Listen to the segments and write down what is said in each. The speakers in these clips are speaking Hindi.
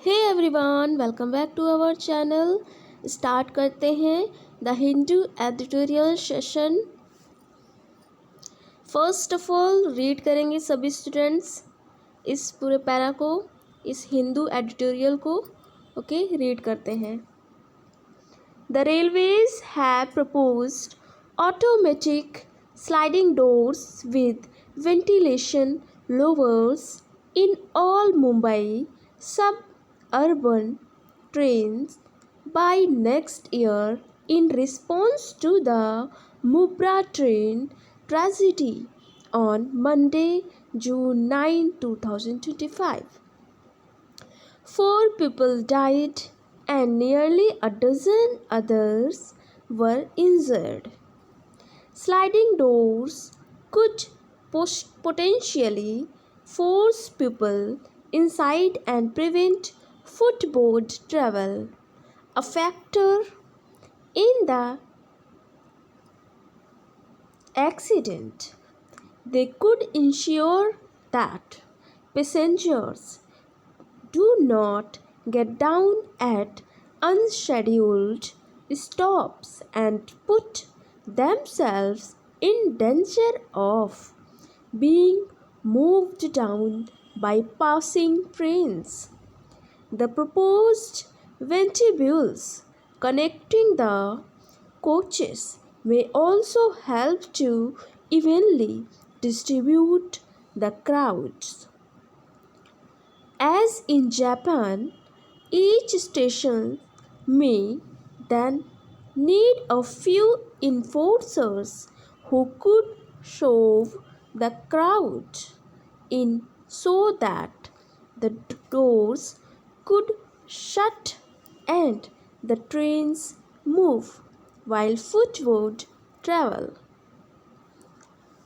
Hey everyone, welcome back to our channel. Start करते हैं the Hindu editorial session. First of all read करेंगे सभी स्टूडेंट्स इस पूरे पैरा को, इस हिंदू एडिटोरियल को। ओके, रीड करते हैं। The railways have proposed automatic sliding doors with ventilation lowers in all Mumbai suburban trains by next year in response to the Mubra train tragedy on Monday, June 9, 2025. 4 people died and nearly a dozen others were injured. Sliding doors could potentially force people inside and prevent footboard travel, a factor in the accident. They could ensure that passengers do not get down at unscheduled stops and put themselves in danger of being moved down by passing trains. The proposed vestibules connecting the coaches may also help to evenly distribute the crowds. As in Japan, each station may then need a few enforcers who could shove the crowd in so that the doors could shut and the trains move while footboard travel.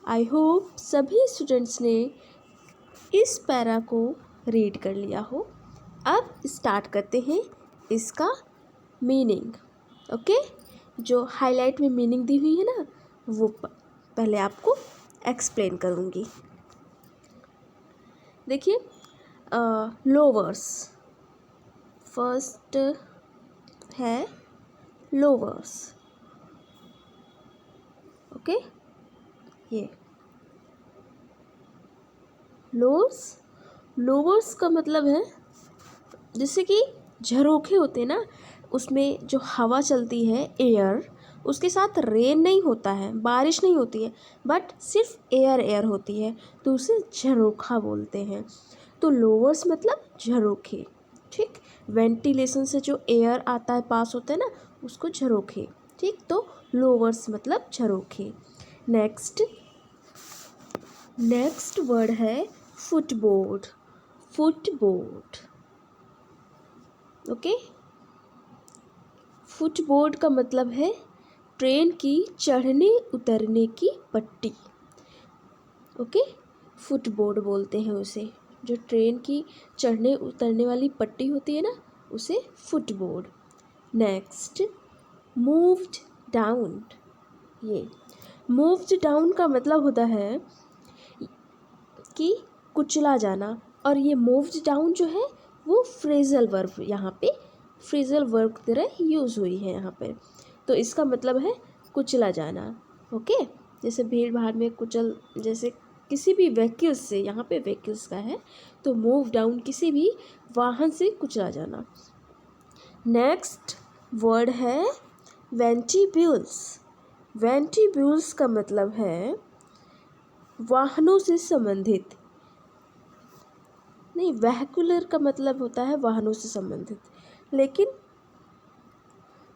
I hope सभी स्टूडेंट्स ने इस पैरा को रीड कर लिया हो। अब स्टार्ट करते हैं इसका मीनिंग। ओके, जो हाईलाइट में मीनिंग दी हुई है ना, वो पहले आपको एक्सप्लेन करूँगी। देखिए, लोवर्स फर्स्ट है, लोवर्स। ओके, ये लोवर्स का मतलब है जैसे कि झरोखे होते हैं ना, उसमें जो हवा चलती है एयर, उसके साथ रेन नहीं होता है, बारिश नहीं होती है, बट सिर्फ एयर होती है, तो उसे झरोखा बोलते हैं। तो लोवर्स मतलब झरोखे। ठीक, वेंटिलेशन से जो एयर आता है, पास होता है ना, उसको झरोखे। ठीक, तो लोवर्स मतलब झरोखे। नेक्स्ट वर्ड है फुटबोर्ड। ओके, फुटबोर्ड का मतलब है ट्रेन की चढ़ने उतरने की पट्टी। ओके, फुटबोर्ड बोलते हैं उसे, जो ट्रेन की चढ़ने उतरने वाली पट्टी होती है ना, उसे फुटबोर्ड। Next, moved down. ये मूव्ड डाउन का मतलब होता है कि कुचला जाना, और ये मूव्ड डाउन जो है वो फ्रेजल वर्ब, यहाँ पे फ्रेजल वर्ब की तरह यूज़ हुई है यहाँ पे। तो इसका मतलब है कुचला जाना। ओके, जैसे भीड़ भाड़ में कुचल, जैसे किसी भी व्हीकल्स से, यहाँ पे व्हीकल्स का है, तो मूव डाउन किसी भी वाहन से कुचला जाना। नेक्स्ट वर्ड है वेंटिब्यूल्स का मतलब है वाहनों से संबंधित, नहीं, वेहिकुलर का मतलब होता है वाहनों से संबंधित, लेकिन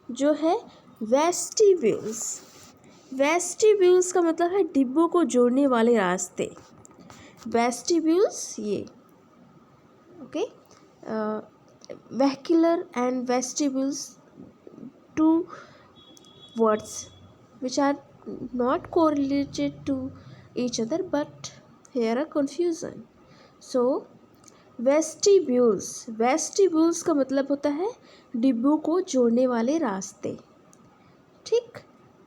जो है वेस्टिब्यूल्स का मतलब है डिब्बों को जोड़ने वाले रास्ते। वेस्टिब्यूल्स ये। Okay, vehicular and vestibules, two words which are not correlated to each other, but here a confusion. So vestibules का मतलब होता है डिब्बों को जोड़ने वाले रास्ते। ठीक,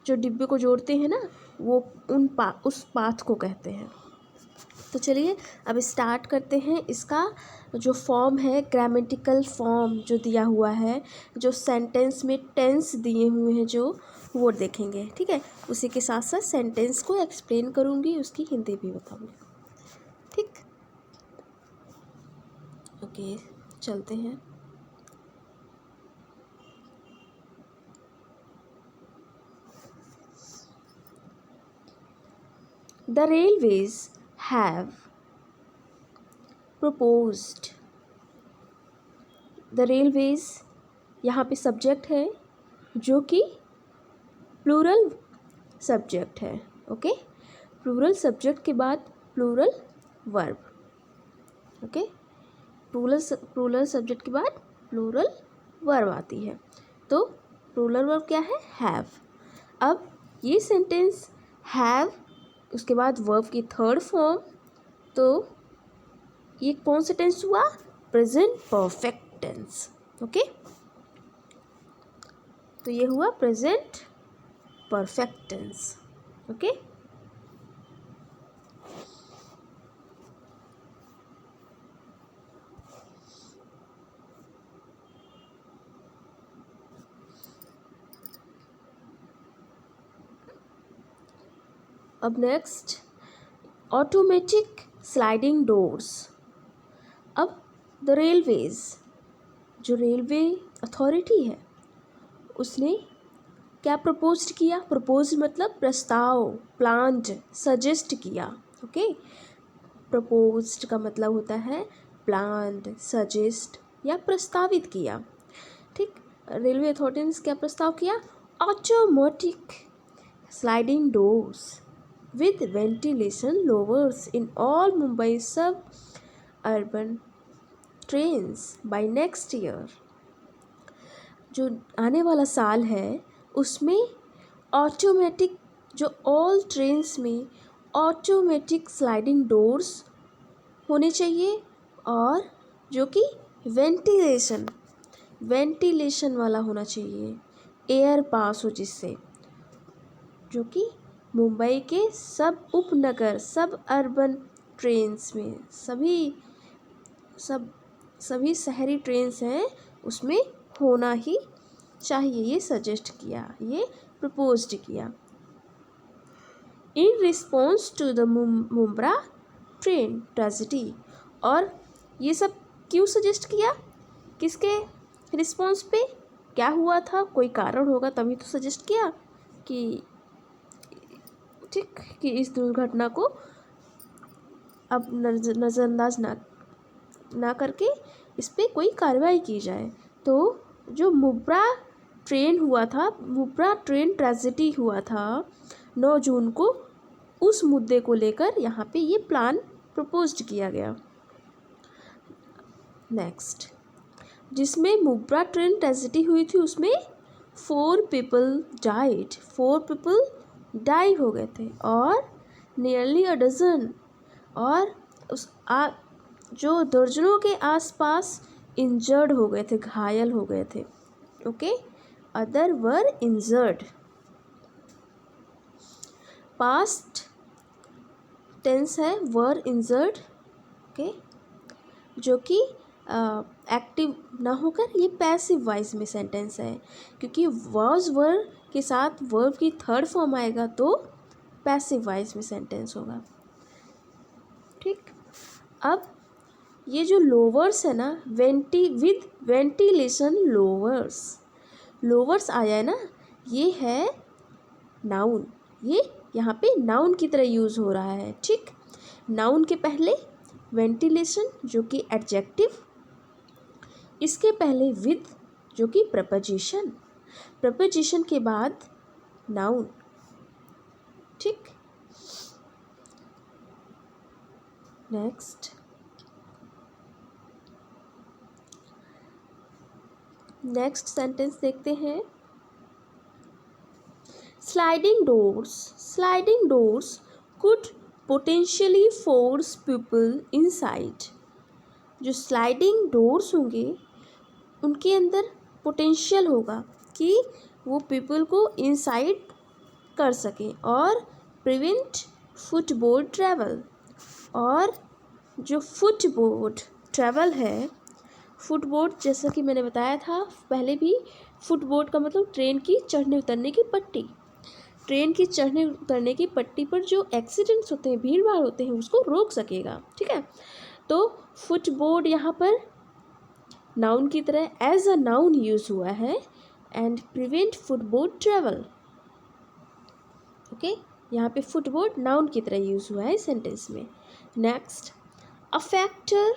जो डिब्बे को जोड़ते हैं ना, वो उस पाथ को कहते हैं। तो चलिए अब स्टार्ट करते हैं। इसका जो फॉर्म है, ग्रामेटिकल फॉर्म जो दिया हुआ है, जो सेंटेंस में टेंस दिए हुए हैं जो, वो देखेंगे। ठीक है, उसी के साथ साथ सेंटेंस को एक्सप्लेन करूँगी, उसकी हिंदी भी बताऊँगी। ठीक, ओके, चलते हैं। The railways have proposed. The railways यहाँ पे सब्जेक्ट है जो कि प्लूरल सब्जेक्ट है। ओके, प्लूरल सब्जेक्ट के बाद plural verb. Okay, plural subject के बाद प्लूरल वर्ब आती है। तो प्लूरल वर्ब क्या है? हैव। अब ये सेंटेंस हैव, उसके बाद वर्ब की थर्ड फॉर्म, तो ये कौन सा टेंस हुआ? Present perfect tense. ओके, तो ये हुआ प्रेजेंट परफेक्ट टेंस। ओके, अब नेक्स्ट, ऑटोमेटिक स्लाइडिंग डोर्स। अब द रेलवेज, जो रेलवे अथॉरिटी है, उसने क्या प्रपोज्ड किया? प्रपोज मतलब प्रस्ताव, प्लान्ड, सजेस्ट किया। ओके, प्रपोज्ड का मतलब होता है प्लान्ड, सजेस्ट या प्रस्तावित किया। ठीक, रेलवे अथॉरिटी ने क्या प्रस्ताव किया? Automatic sliding doors with ventilation lowers in all Mumbai suburban trains by next year। जो आने वाला साल है उसमें ऑटोमेटिक, जो ऑल ट्रेन्स में ऑटोमेटिक स्लाइडिंग डोर्स होने चाहिए, और जो कि वेंटिलेशन वाला होना चाहिए, एयर पास हो जिससे, जो कि मुंबई के सब उपनगर, सब अर्बन ट्रेन्स में, सभी शहरी ट्रेन्स हैं उसमें होना ही चाहिए। ये सजेस्ट किया, ये प्रपोज्ड किया। In response to the Mumbra train tragedy. और ये सब क्यों सजेस्ट किया? किसके रिस्पॉन्स पे? क्या हुआ था? कोई कारण होगा तभी तो सजेस्ट किया कि ठीक, कि इस दुर्घटना को अब नज़रअंदाज ना करके इस पर कोई कार्रवाई की जाए। तो जो मुब्रा ट्रेन ट्रेजेडी हुआ था 9 जून को, उस मुद्दे को लेकर यहाँ पे ये प्लान प्रपोज्ड किया गया। नेक्स्ट, जिसमें मुब्रा ट्रेन ट्रेजेडी हुई थी उसमें 4 पीपल डाई हो गए थे, और नियरली अ डजन, और जो दर्जनों के आसपास इंजर्ड हो गए थे, घायल हो गए थे। ओके, अदर वर इंजर्ड। पास्ट टेंस है वर इंजर्ड। ओके, जो कि एक्टिव ना होकर ये पैसिव वॉइस में सेंटेंस है, क्योंकि वॉज वर के साथ वर्ब की थर्ड फॉर्म आएगा तो पैसिव वॉइस में सेंटेंस होगा। ठीक, अब ये जो लोवर्स है ना, विद वेंटिलेशन लोवर्स आया है ना, ये है नाउन। ये यहाँ पे नाउन की तरह यूज़ हो रहा है। ठीक, नाउन के पहले वेंटिलेशन जो कि एडजेक्टिव, इसके पहले विद जो कि प्रपोजिशन के बाद नाउन। ठीक, नेक्स्ट सेंटेंस देखते हैं। Sliding doors could potentially force people inside. जो स्लाइडिंग डोर्स होंगे उनके अंदर पोटेंशियल होगा कि वो पीपल को इनसाइड कर सकें और प्रिवेंट फुटबोर्ड ट्रैवल, और जो फुटबोर्ड ट्रैवल है, फुटबोर्ड जैसा कि मैंने बताया था पहले भी, फुटबोर्ड का मतलब ट्रेन की चढ़ने उतरने की पट्टी। ट्रेन की चढ़ने उतरने की पट्टी पर जो एक्सीडेंट्स होते हैं, भीड़ भाड़ होते हैं, उसको रोक सकेगा। ठीक है, तो फुटबोर्ड यहाँ पर नाउन की तरह एज अ नाउन यूज हुआ है and prevent footboard travel. Okay, यहाँ पे फुटबोर्ड नाउन की तरह यूज हुआ है सेंटेंस में। Next, a factor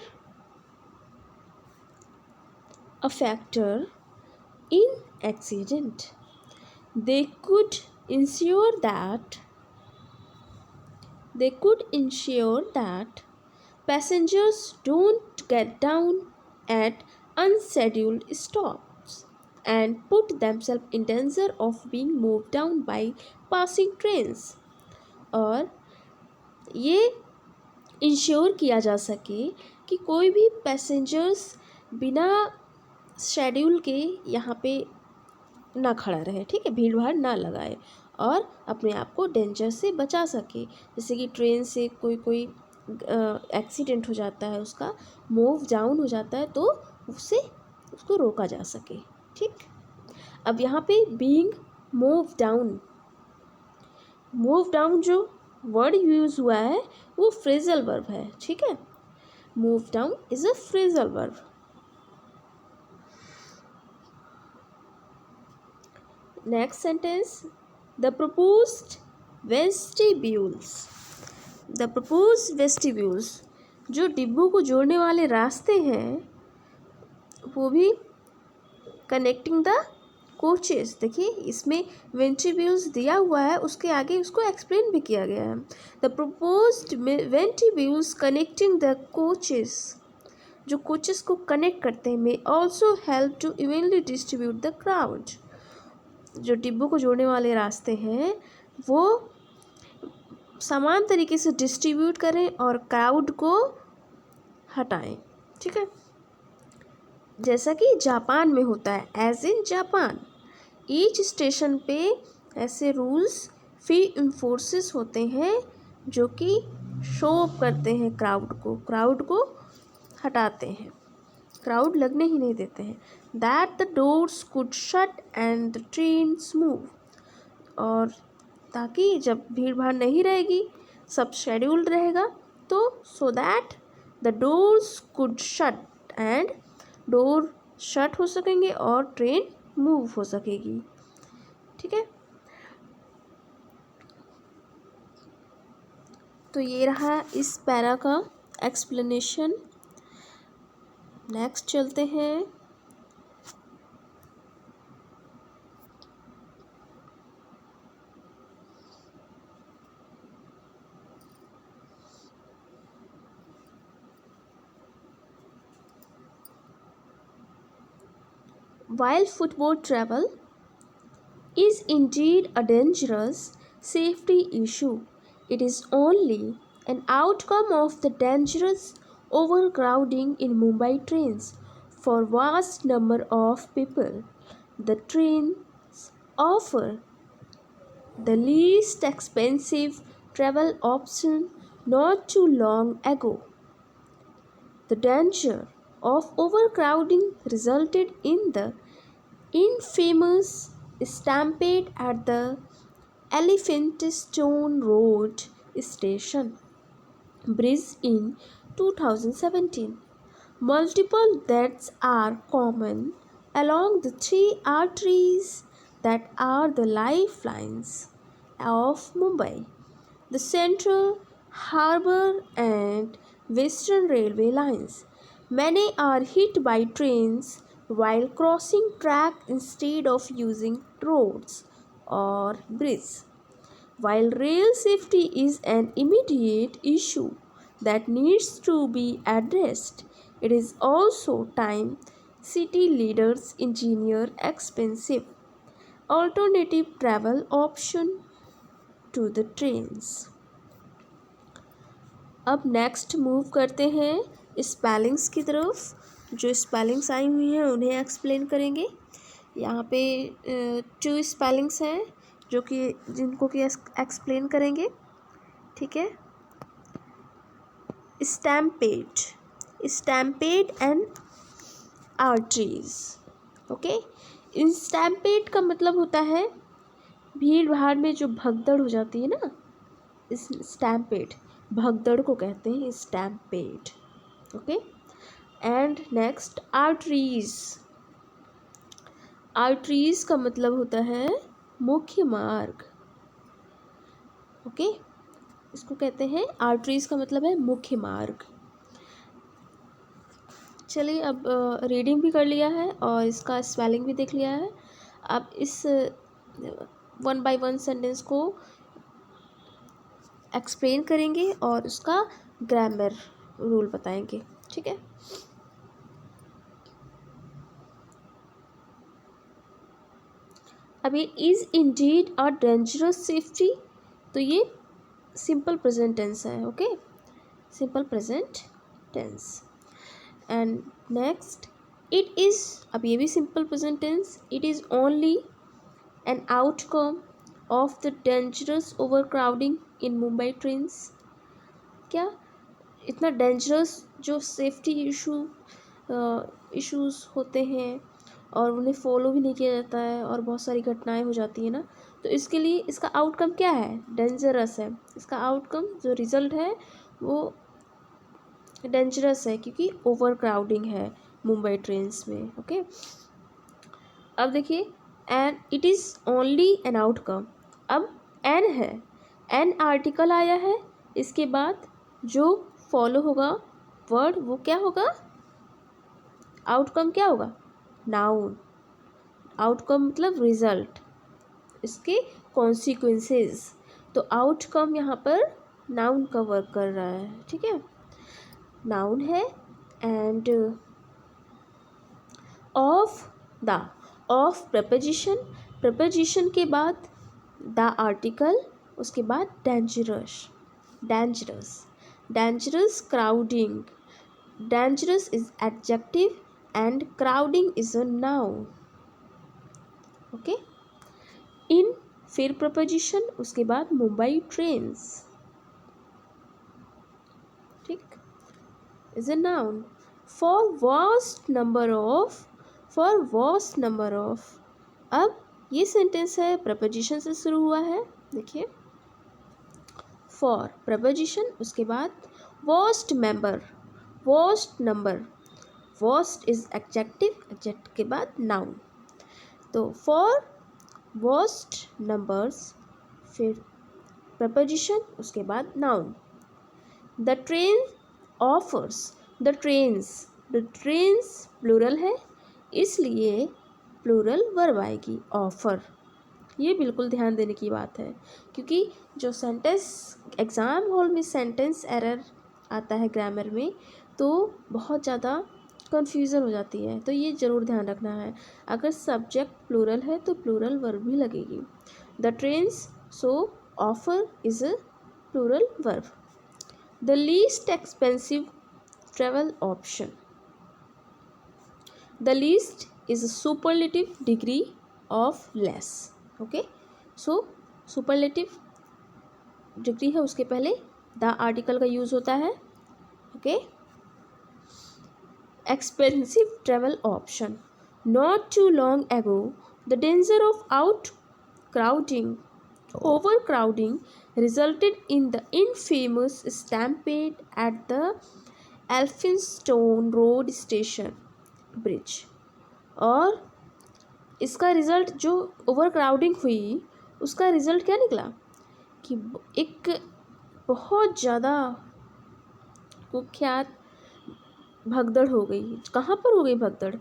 in accident, they could ensure that passengers don't get down at unscheduled stops and put themselves in danger of being moved down by passing trains। और ये इंश्योर किया जा सके कि कोई भी पैसेंजर्स बिना शेड्यूल के यहाँ पे ना खड़ा रहे। ठीक है, भीड़ भाड़ ना लगाए और अपने आप को डेंजर से बचा सके। जैसे कि ट्रेन से कोई एक्सीडेंट हो जाता है, उसका मूव डाउन हो जाता है, तो उसको रोका जा सके। ठीक, अब यहाँ पे बीइंग मूव डाउन जो वर्ड यूज हुआ है वो फ्रेजल वर्ब है। ठीक है, move down is a phrasal verb. Next sentence, the proposed vestibules, जो डिब्बों को जोड़ने वाले रास्ते हैं, वो भी कनेक्टिंग द कोचेस। देखिए इसमें वेंटिब्यूल्स दिया हुआ है, उसके आगे उसको एक्सप्लेन भी किया गया है। The proposed vestibules connecting the coaches, जो कोचेस को कनेक्ट करते हैं, में also help to evenly distribute the crowd. जो डिब्बों को जोड़ने वाले रास्ते हैं वो समान तरीके से डिस्ट्रीब्यूट करें और क्राउड को हटाएं। ठीक है, जैसा कि जापान में होता है, as in Japan each station पे ऐसे रूल्स फी इन्फोर्सेस होते हैं जो कि शो अप करते हैं क्राउड को हटाते हैं, क्राउड लगने ही नहीं देते हैं। That the doors could shut and the trains move, और ताकि जब भीड़ भाड़ नहीं रहेगी, सब शेड्यूल्ड रहेगा, तो so that the doors could shut and door shut हो सकेंगे और ट्रेन मूव हो सकेगी। ठीक है, तो ये रहा इस पैरा का एक्सप्लेनेशन। नेक्स्ट चलते हैं। While footboard travel is indeed a dangerous safety issue, it is only an outcome of the dangerous overcrowding in Mumbai trains for vast number of people. The trains offer the least expensive travel option not too long ago. The danger of overcrowding resulted in the infamous stampede at the Elephantstone Road Station Bridge in 2017. Multiple deaths are common along the three arteries that are the lifelines of Mumbai: the Central, Harbour and Western Railway lines. Many are hit by trains while crossing track instead of using roads or bridges. While rail safety is an immediate issue that needs to be addressed, it is also time city leaders engineer expensive alternative travel option to the trains. अब नेक्स्ट मूव करते हैं स्पेलिंग्स की तरफ। जो स्पेलिंग्स आई हुई हैं उन्हें एक्सप्लेन करेंगे। यहाँ पे 2 स्पेलिंग्स हैं जिनको कि एक्सप्लेन करेंगे। ठीक है, stampede and arteries. Okay, stampede का मतलब होता है भीड़ भाड़ में जो भगदड़ हो जाती है ना, इस स्टैम्पेड, भगदड़ को कहते हैं stampede. Okay, and next arteries. Arteries का मतलब होता है मुख्य मार्ग। ओके, इसको कहते हैं, आर्टरीज का मतलब है मुख्य मार्ग। चलिए, अब रीडिंग भी कर लिया है और इसका स्पेलिंग भी देख लिया है। अब इस 1 बाय 1 सेंटेंस को एक्सप्लेन करेंगे और उसका ग्रामर रूल बताएंगे। ठीक है, अब ये is indeed a dangerous safety, तो ये सिंपल प्रेजेंट टेंस है। Okay, simple present tense. And next, it is, अब ये भी simple present tense, it is only an outcome of the dangerous overcrowding in Mumbai trains. क्या इतना डेंजरस जो सेफ्टी इश्यूज़ होते हैं और उन्हें फॉलो भी नहीं किया जाता है और बहुत सारी घटनाएं हो जाती हैं ना, तो इसके लिए इसका आउटकम क्या है, डेंजरस है। इसका आउटकम जो रिज़ल्ट है वो डेंजरस है, क्योंकि ओवर क्राउडिंग है मुंबई ट्रेन्स में। ओके, अब देखिए, and it is only an outcome. अब एन है, एन आर्टिकल आया है, इसके बाद जो फॉलो होगा वर्ड वो क्या होगा, आउटकम क्या होगा, नाउन। आउटकम मतलब रिजल्ट, इसके कॉन्सिक्वेंसेस। तो आउटकम यहाँ पर नाउन का वर्क कर रहा है। ठीक है, नाउन है। And of the, of preposition, preposition के बाद द आर्टिकल, उसके बाद dangerous, dangerous, dangerous crowding, dangerous is adjective and crowding is a noun. Okay, in फिर प्रपोजिशन, उसके बाद मुंबई ट्रेन्स, ठीक, is a noun. For vast number of, for vast number of, अब ये सेंटेंस है प्रपोजिशन से शुरू हुआ है। देखिए, फॉर प्रपोजिशन, उसके बाद vast member, vast number, vast is adjective, adjective के बाद नाउन। तो फॉर वास्ट नंबर्स, फिर प्रपोजिशन, उसके बाद noun. The train offers, the trains, the trains plural है, इसलिए प्लूरल वर्ब आएगी, ऑफर। ये बिल्कुल ध्यान देने की बात है, क्योंकि जो सेंटेंस एग्ज़ाम हॉल में सेंटेंस एरर आता है ग्रामर में, तो बहुत ज़्यादा कन्फ्यूज़न हो जाती है। तो ये ज़रूर ध्यान रखना है, अगर सब्जेक्ट प्लूरल है तो प्लूरल वर्ब भी लगेगी। The trains, so offer is a plural verb. The least expensive travel option, the least is a superlative degree of less. Okay, so superlative degree है, उसके पहले द आर्टिकल का यूज़ होता है। Okay, expensive travel option. Not too long ago, the danger of outcrowding, overcrowding resulted in the infamous stampede at the Elphinstone Road Station Bridge. और इसका रिज़ल्ट, जो ओवरक्राउडिंग हुई उसका रिज़ल्ट क्या निकला कि एक बहुत ज़्यादा कुख्यात भगदड़ हो गई। कहाँ पर हो गई भगदड़,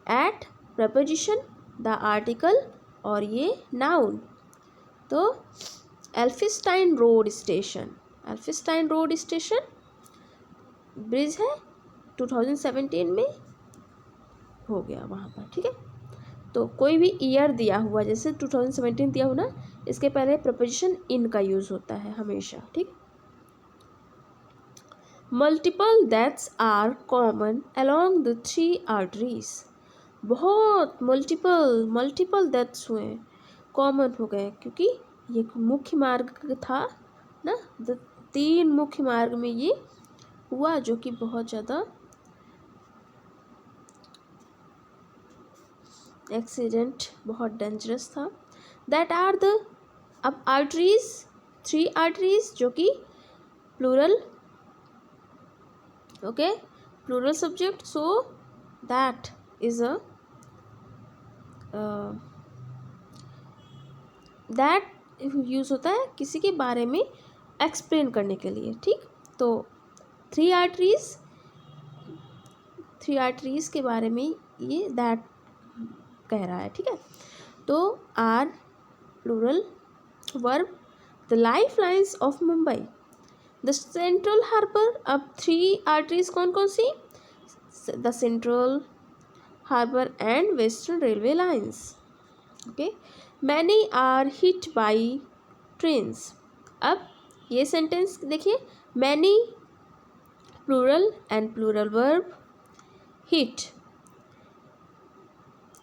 एट प्रपोजिशन, द आर्टिकल और ये नाउन। तो Elphinstone road station, Elphinstone road station bridge है, 2017 में हो गया वहाँ पर। ठीक है, तो कोई भी ईयर दिया हुआ, जैसे 2017 दिया हो ना, इसके पहले प्रपोजिशन इन का यूज़ होता है हमेशा। ठीक, multiple deaths are common along the 3 arteries. बहुत मल्टीपल डेथ्स हुए, कॉमन हो गए, क्योंकि ये मुख्य मार्ग था ना, 3 मुख्य मार्ग में ये हुआ, जो कि बहुत ज़्यादा एक्सीडेंट बहुत डेंजरस था। दैट आर द, अब आर्टरीज, 3 आर्टरीज जो कि plural, okay, plural subject, so that is a that use होता है किसी के बारे में एक्सप्लेन करने के लिए, ठीक। तो 3 आर्टरीज के बारे में ये दैट कह रहा है, ठीक है। तो are plural verb, the life lines of Mumbai, the central harbour. अब 3 आर्टरीज कौन कौन सी, the central harbour and western railway lines, okay. Many are hit by trains. अब ये सेंटेंस देखिए, many plural and plural verb, hit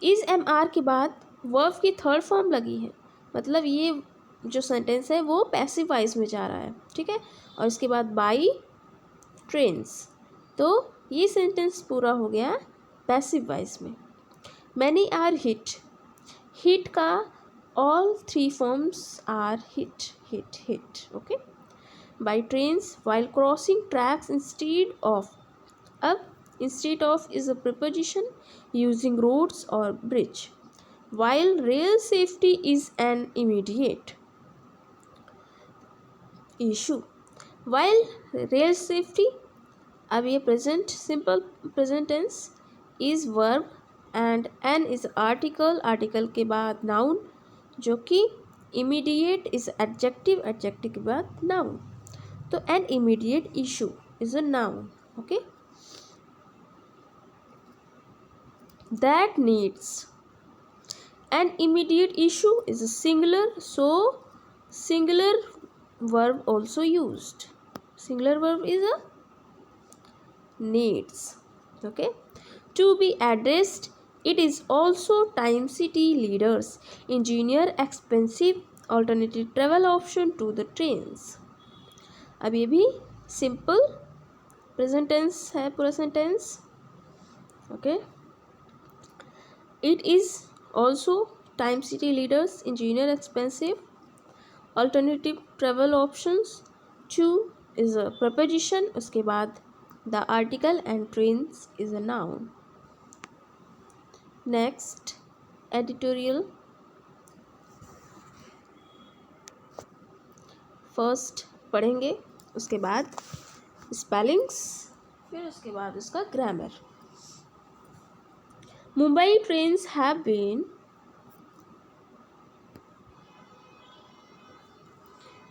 is um are के बाद वर्ब की 3rd फॉर्म लगी है, मतलब ये जो सेंटेंस है वो पैसिव वॉइस में जा रहा है, ठीक है। और इसके बाद बाई ट्रेन्स, तो ये सेंटेंस पूरा हो गया पैसिव वॉइस में। मैनी आर हिट, हिट का all 3 forms are hit, okay, by trains while crossing tracks instead of. अब instead of is a preposition using roads or bridge, while rail safety is an immediate issue. While rail safety, अब ये present simple present tense is verb and an is article, article के बाद noun जो कि इमीडिएट इज एडजेक्टिव, एडजेक्टिव के बाद नाउन, तो an immediate issue is a noun, okay. That needs, an immediate issue is a singular, so singular verb also used, singular verb is a needs, okay. To be addressed, it is also time city leaders engineer expensive alternative travel option to the trains. अब ये भी सिंपल प्रेजेंट टेंस है पूरा sentence, okay. It is also time city leaders engineer expensive alternative travel options, two is a preposition, उसके बाद the article and trains is a noun. Next, editorial. First पढ़ेंगे, उसके बाद स्पेलिंग्स, फिर उसके बाद उसका grammar. Mumbai trains have been,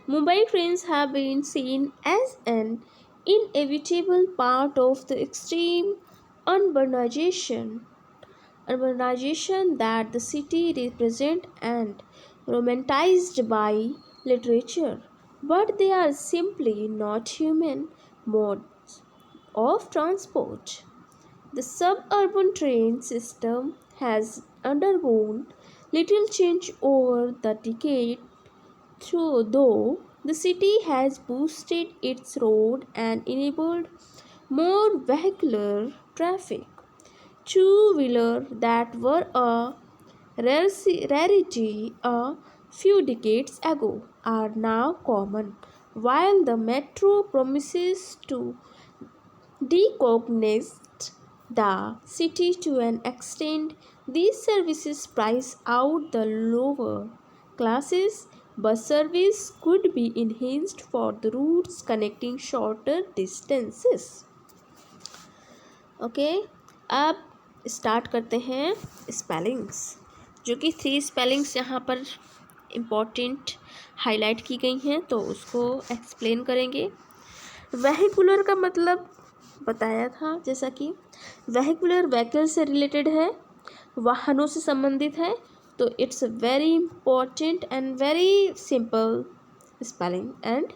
Mumbai trains have been seen as an inevitable part of the extreme urbanization that the city represents and romanticized by literature, but they are simply not human modes of transport. The suburban train system has undergone little change over the decade, though the city has boosted its road and enabled more vehicular traffic. Two-wheelers that were a rarity a few decades ago are now common, while the metro promises to decongest the city to an extent. These services price out the lower classes. Bus service could be enhanced for the routes connecting shorter distances. Okay, अब स्टार्ट करते हैं स्पेलिंग्स, जो कि 3 स्पेलिंग्स यहाँ पर इम्पोर्टेंट हाईलाइट की गई हैं, तो उसको एक्सप्लेन करेंगे। वेहिकुलर का मतलब बताया था, जैसा कि वेहिकुलर व्हीकल से रिलेटेड है, वाहनों से संबंधित है, तो it's very important and very simple spelling and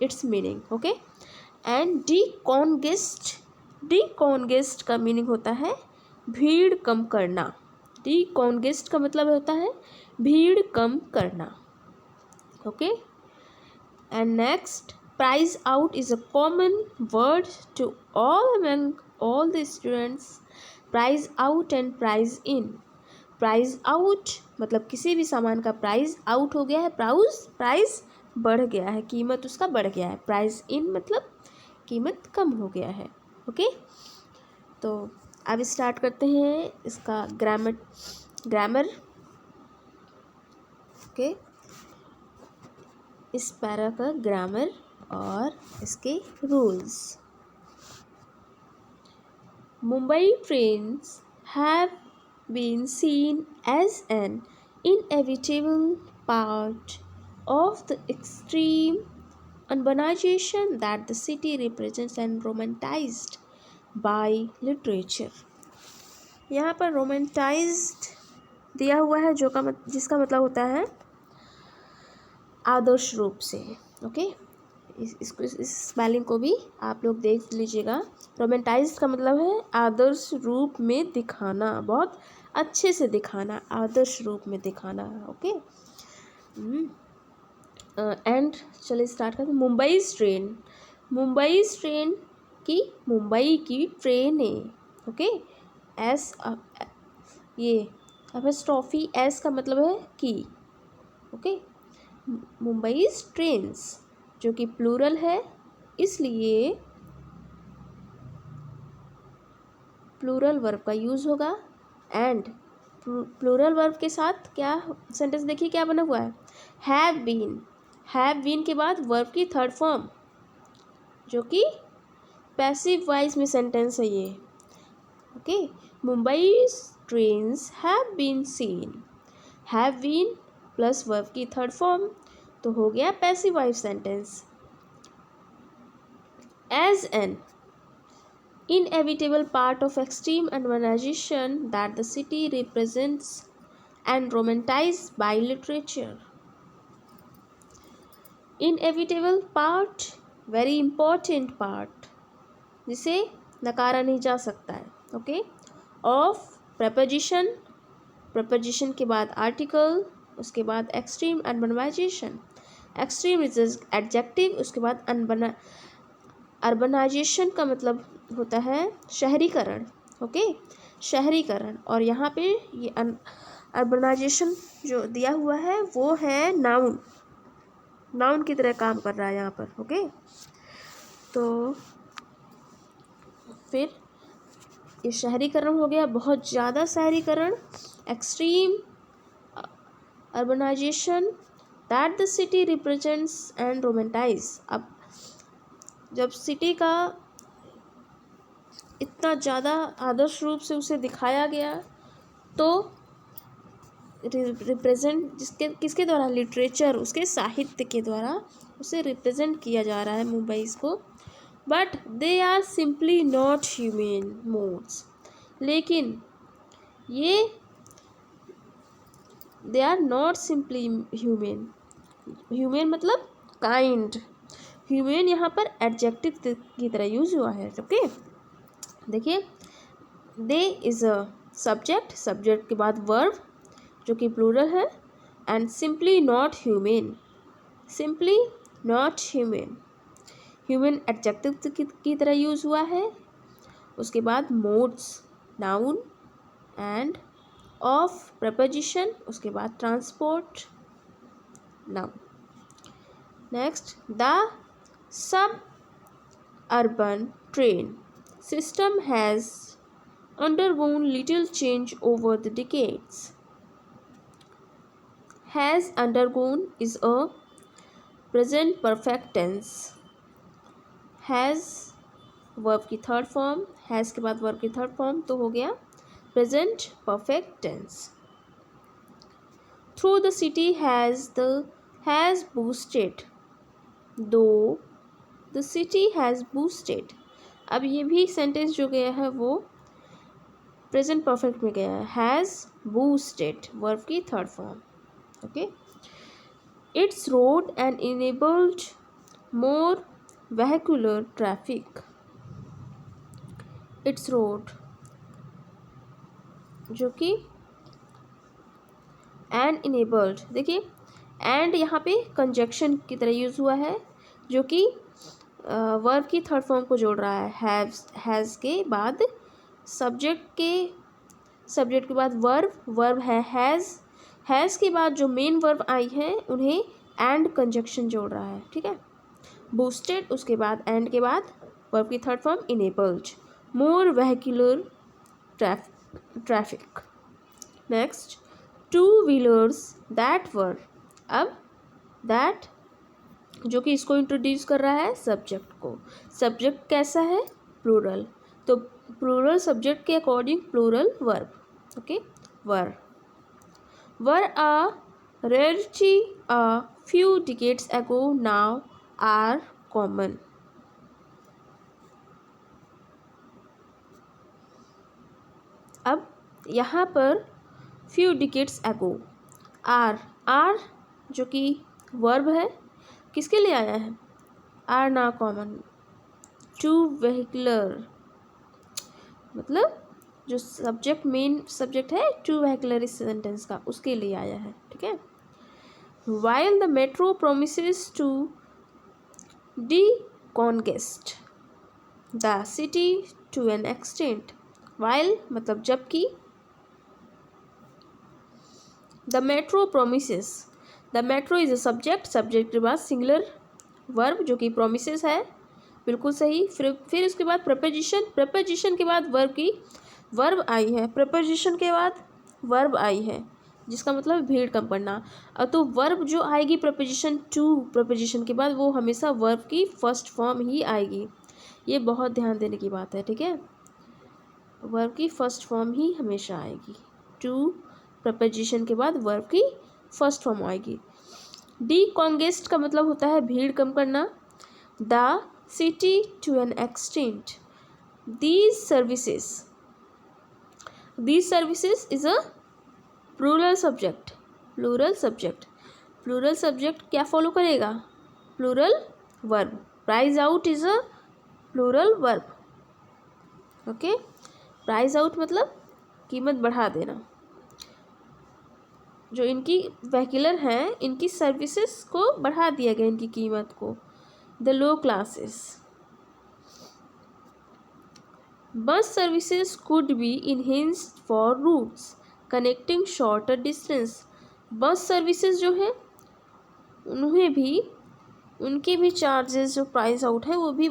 its meaning, okay. And decongest का मीनिंग होता है भीड़ कम करना। डिकॉन्गेस्ट का मतलब होता है भीड़ कम करना, okay. And next Price out is a common word to all among all the students. Price out and price in. Price out मतलब किसी भी सामान का प्राइस आउट हो गया है, प्राइस बढ़ गया है, कीमत उसका बढ़ गया है. प्राइस इन मतलब कीमत कम हो गया है. ओके, तो अब स्टार्ट करते हैं इसका ग्रामर. ओके, इस पैरा का ग्रामर और इसके rules. Mumbai trains have been seen as an inevitable part of the extreme urbanization that the city represents and romanticized by literature. यहाँ पर romanticized दिया हुआ है जिसका मतलब होता है आदर्श रूप से. ओके, इस स्पेलिंग को भी आप लोग देख लीजिएगा. रोमेंटाइज्ड का मतलब है आदर्श रूप में दिखाना, बहुत अच्छे से दिखाना, आदर्श रूप में दिखाना. ओके, एंड चलिए स्टार्ट करते हैं. मुंबई ट्रेन की मुंबई की ट्रेनें. ओके, एस ये एपोस्ट्रोफी एस का मतलब है की. ओके, मुंबई ट्रेन्स जो कि प्लूरल है, इसलिए प्लूरल वर्ब का यूज़ होगा. एंड प्लूरल वर्ब के साथ क्या सेंटेंस देखिए क्या बना हुआ है, हैव बीन के बाद वर्ब की थर्ड फॉर्म जो कि पैसिव वॉइस में सेंटेंस है ये. Okay, Mumbai trains have been seen. Have been plus verb की थर्ड फॉर्म तो हो गया passive voice sentence. As an inevitable part of extreme urbanization that the city represents and romanticized by literature. Inevitable part, very important part, जिसे नकारा नहीं जा सकता है. ओके, ऑफ प्रपोजिशन के बाद आर्टिकल, उसके बाद extreme urbanisation. Extreme is adjective, उसके बाद अर्बनाइजेशन का मतलब होता है शहरीकरण. ओके, शहरीकरण. और यहाँ पे ये अर्बनाइजेशन जो दिया हुआ है वो है नाउन की तरह काम कर रहा है यहाँ पर. ओके, तो फिर ये शहरीकरण हो गया, बहुत ज़्यादा शहरीकरण. Extreme urbanization that the city represents and romanticize. अब जब सिटी का इतना ज़्यादा आदर्श रूप से उसे दिखाया गया तो रिप्रेजेंट किसके द्वारा, लिटरेचर, उसके साहित्य के द्वारा उसे रिप्रेजेंट किया जा रहा है मुंबई को. But they are simply not human modes. लेकिन ये they are not simply human मतलब काइंड. ह्यूमन यहाँ पर एडजेक्टिव की तरह यूज हुआ है. ओके, देखिए, दे इज अ सब्जेक्ट के बाद वर्ब जो कि प्लूरल है. And simply not human human adjective की तरह यूज हुआ है. उसके बाद modes noun end of preposition, उसके बाद transport noun. Next, the sub urban train system has undergone little change over the decades. Has undergone is a present perfect tense. Has verb की थर्ड फॉर्म, has के बाद verb की थर्ड फॉर्म तो हो गया present perfect tense. Through the city has boosted, though the city has boosted. अब ये भी सेंटेंस जो गया है वो प्रेजेंट परफेक्ट में गया है. हैज़ बूस्टेड वर्ब की third form. Okay, it's road and enabled more vehicular traffic. It's road जो कि एंड इनेबल्ड, देखिए एंड यहाँ पे कंजक्शन की तरह यूज हुआ है जो कि वर्ब की थर्ड फॉर्म को जोड़ रहा है हैज़ के बाद सब्जेक्ट के बाद वर्ब है हैज़ के बाद जो मेन वर्ब आई है उन्हें एंड कंजक्शन जोड़ रहा है, ठीक है। बूस्टेड, उसके बाद एंड के बाद वर्ब की third form enabled, more vehicular traffic. Next, two wheelers that were, अब दैट जो कि इसको इंट्रोड्यूस कर रहा है सब्जेक्ट को। सब्जेक्ट कैसा है, प्लूरल, तो प्लूरल सब्जेक्ट के according plural verb, okay. Where a rarity a few decades ago now are common। अब यहाँ पर few decades ago are जो कि वर्ब है किसके लिए आया है, आर ना कॉमन, टू वेहिकुलर मतलब जो सब्जेक्ट मेन सब्जेक्ट है टू वेहिकुलर इस सेंटेंस का उसके लिए आया है, ठीक है। While the metro promises to decongest the city to an extent, while मतलब जबकि, the metro promises, the metro is a subject के बाद सिंगुलर वर्ब जो कि प्रोमिसेस है, बिल्कुल सही। फिर उसके बाद प्रपोजिशन के बाद वर्ब आई है, प्रपोजिशन के बाद वर्ब आई है जिसका मतलब भीड़ कम करना। अब तो वर्ब जो आएगी प्रपोजिशन के बाद वो हमेशा वर्ब की फर्स्ट फॉर्म ही आएगी, ये बहुत ध्यान देने की बात है, ठीक है। वर्ब की फर्स्ट फॉर्म ही हमेशा आएगी, टू प्रपोजिशन के बाद वर्ब की फर्स्ट फॉर्म आएगी। डिकॉन्गेस्ट का मतलब होता है भीड़ कम करना, the city to an extent, these services is a plural subject क्या फॉलो करेगा, plural verb. Price out is a plural verb, okay. Price out मतलब कीमत बढ़ा देना, जो इनकी वेहिकुलर हैं इनकी सर्विसेज को बढ़ा दिया गया, इनकी कीमत को। The low classes, bus services could be enhanced for routes connecting shorter distance, bus services जो है उनके भी चार्जेस जो प्राइस आउट है वो भी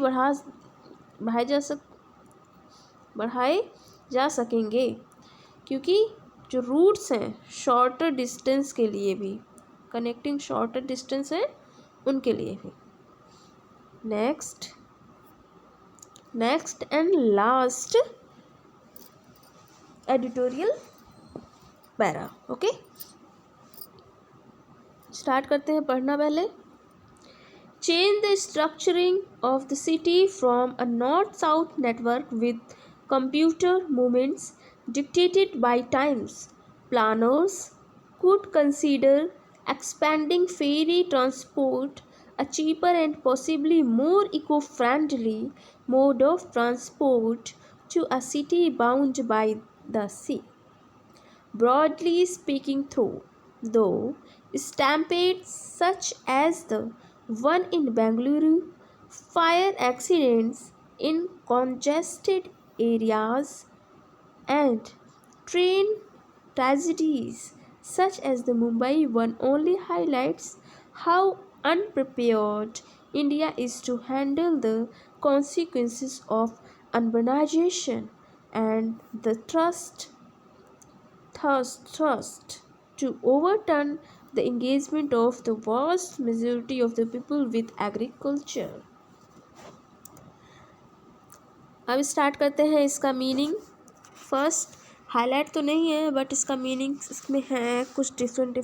बढ़ाए जा सकेंगे, क्योंकि जो रूट्स हैं शॉर्टर डिस्टेंस के लिए भी, कनेक्टिंग शॉर्टर डिस्टेंस है उनके लिए भी। Next and last editorial para, okay. Start करते हैं पढ़ना पहले। Change the structuring of the city from a north-south network with commuter movements dictated by times. Planners could consider expanding ferry transport, a cheaper and possibly more eco-friendly mode of transport, to a city bound by the sea. Broadly speaking, though stampedes such as the one in Bengaluru, fire accidents in congested areas, and train tragedies such as the Mumbai one only highlights how unprepared India is to handle the consequences of urbanization and the thrust to overturn the engagement of the vast majority of the people with agriculture. अब स्टार्ट करते हैं इसका मीनिंग। फर्स्ट हाईलाइट तो नहीं है बट इसका मीनिंग इसमें है कुछ डिफरेंट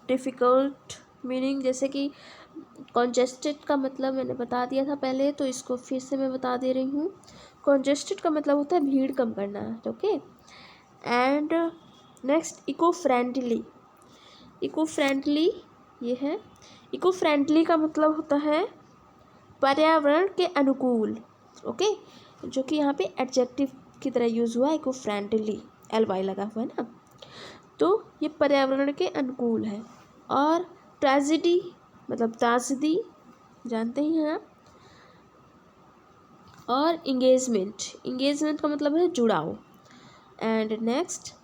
डिफ़िकल्ट मीनिंग, जैसे कि कॉन्जेस्टेड का मतलब मैंने बता दिया था पहले, तो इसको फिर से मैं बता दे रही हूँ। कॉन्जेस्टेड का मतलब होता है भीड़ कम करना, okay. And next eco friendly ये है। इको फ्रेंडली का मतलब होता है पर्यावरण के अनुकूल, ओके, जो कि यहाँ पे एडजेक्टिव की तरह यूज़ हुआ है, इको फ्रेंडली LY लगा हुआ है ना, तो ये पर्यावरण के अनुकूल है। और ट्रेजेडी मतलब त्रासदी जानते ही हैं आप, और इंगेजमेंट का मतलब है जुड़ाव। एंड नेक्स्ट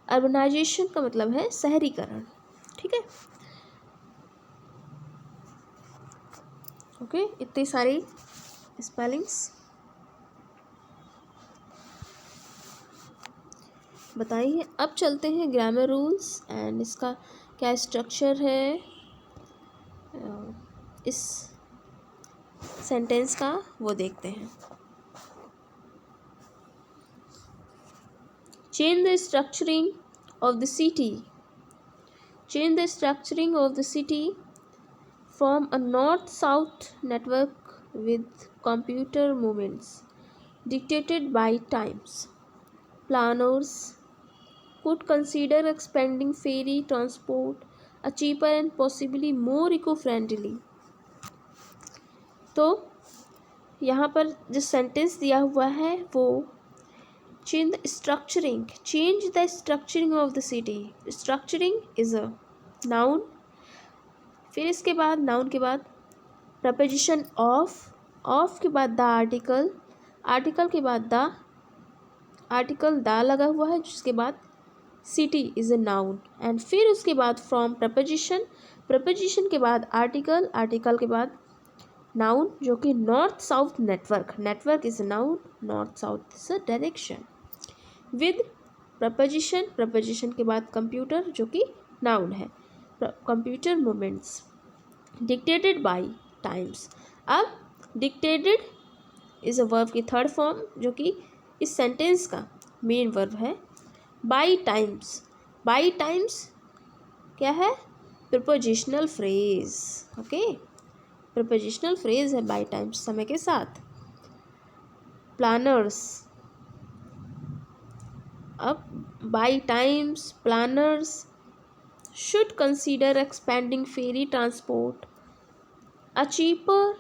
अर्बनाइजेशन का मतलब है शहरीकरण। ठीक है, ओके, इतनी सारी स्पेलिंग्स बताइए। अब चलते हैं ग्रामर रूल्स एंड इसका क्या स्ट्रक्चर है इस सेंटेंस का, वो देखते हैं। Change the structuring of the city. Change the structuring of the city from a north-south network with computer movements dictated by times. Planners could consider expanding ferry transport a cheaper and possibly more eco-friendly. तो यहाँ पर जो सेंटेंस दिया हुआ है वो change the structuring of the city. Structuring is a noun. फिर इसके बाद नाउन के बाद प्रपोजिशन ऑफ के बाद द आर्टिकल के बाद द लगा हुआ है, जिसके बाद city is a noun. And फिर उसके बाद फ्रॉम प्रपोजिशन के बाद आर्टिकल के बाद नाउन, जो कि north south network is a noun, north south is a direction. With preposition के बाद कंप्यूटर, जो कि नाउन है, computer movements dictated by times. अब डिक्टेटेड इज अ वर्ब की थर्ड फॉर्म, जो कि इस सेंटेंस का मेन वर्ब है। बाय टाइम्स क्या है? Prepositional phrase. Okay, prepositional phrase है बाय टाइम्स, समय के साथ। प्लानर्स, अब by times planners should consider expanding ferry transport a cheaper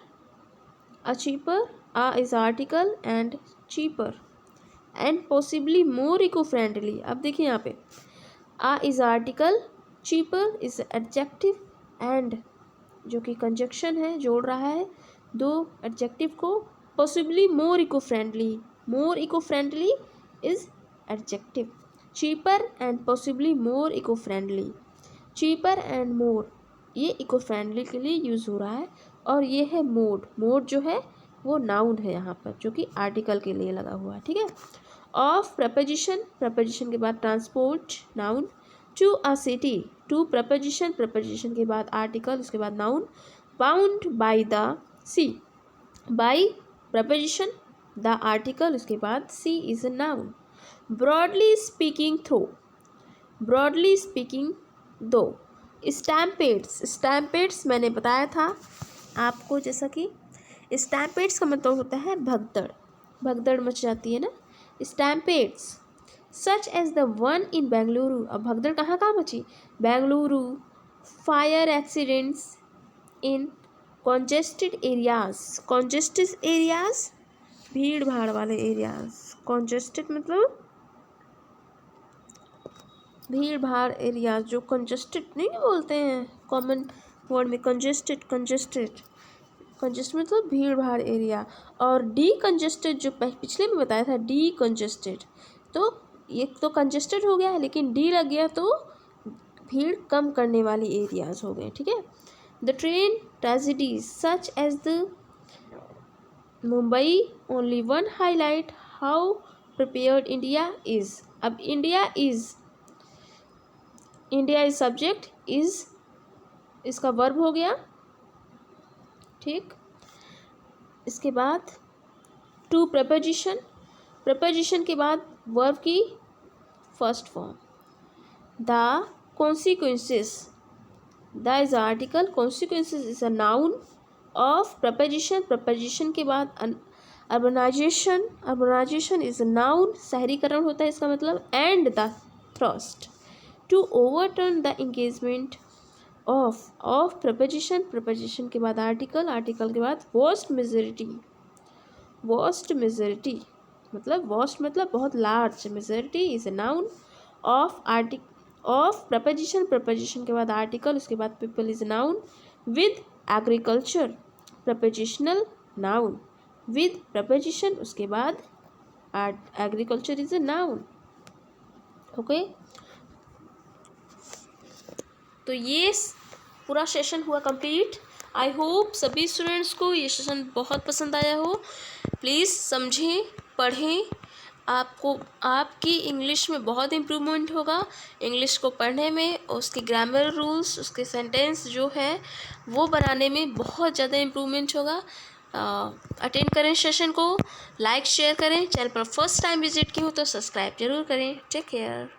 is article and cheaper and possibly more eco-friendly। अब देखिए यहाँ पे is article, cheaper is adjective and जो कि conjunction है, जोड़ रहा है दो adjective को, possibly more eco-friendly is adjective, cheaper and possibly more eco-friendly। Cheaper and more ये इको फ्रेंडली के लिए यूज़ हो रहा है। और ये है मोड जो है वो नाउन है यहाँ पर, जो कि आर्टिकल के लिए लगा हुआ है। ठीक है, ऑफ प्रपोजिशन के बाद transport noun, to a city to preposition के बाद आर्टिकल, उसके बाद noun. Bound by the sea, by preposition the article, उसके बाद sea is a noun. Broadly speaking though. Stampedes मैंने बताया था आपको, जैसा कि स्टैम्पेड्स का मतलब होता है भगदड़ मच जाती है ना, stampedes such as the one in Bengaluru. अब भगदड़ कहाँ मची? Bengaluru. Fire accidents in congested areas भीड़ भाड़ वाले एरियाज। कॉन्जेस्टेड मतलब भीड़ भाड़ एरियाज, जो कंजेस्टेड नहीं बोलते हैं कॉमन वर्ड में, कंजेस्टेड मतलब भीड़ भाड़ एरिया। और डी कंजेस्टेड जो पिछले में बताया था, डी कंजेस्टेड, तो ये तो कंजेस्टेड हो गया है, लेकिन डी लग गया तो भीड़ कम करने वाली एरियाज हो गए। ठीक है, the train tragedies such as the Mumbai only one highlight how prepared India is. अब इंडिया इज सब्जेक्ट, इज इसका वर्ब हो गया। ठीक, इसके बाद टू प्रपोजिशन के बाद वर्ब की first form. The consequences, the is article, consequences is a noun of preposition के बाद अर्बनाइजेशन इज अ नाउन, शहरीकरण होता है इसका मतलब। And the thrust to overturn the engagement of preposition के बाद आर्टिकल के बाद वॉस्ट मेजॉरिटी मतलब बहुत large, majority is a noun of preposition के बाद आर्टिकल, उसके बाद people is noun. With agriculture prepositional noun, with proposition, उसके बाद agriculture is a noun. Okay, तो ये पूरा सेशन हुआ कंप्लीट। आई होप सभी स्टूडेंट्स को ये सेशन बहुत पसंद आया हो। प्लीज़ समझें, पढ़ें, आपको आपकी इंग्लिश में बहुत इम्प्रूवमेंट होगा। इंग्लिश को पढ़ने में, उसके ग्रामर रूल्स, उसके सेंटेंस जो है वो बनाने में बहुत ज़्यादा इम्प्रूवमेंट होगा। अटेंड करें सेशन को, लाइक शेयर करें, चैनल पर फर्स्ट टाइम विजिट की हो तो सब्सक्राइब जरूर करें। Take care.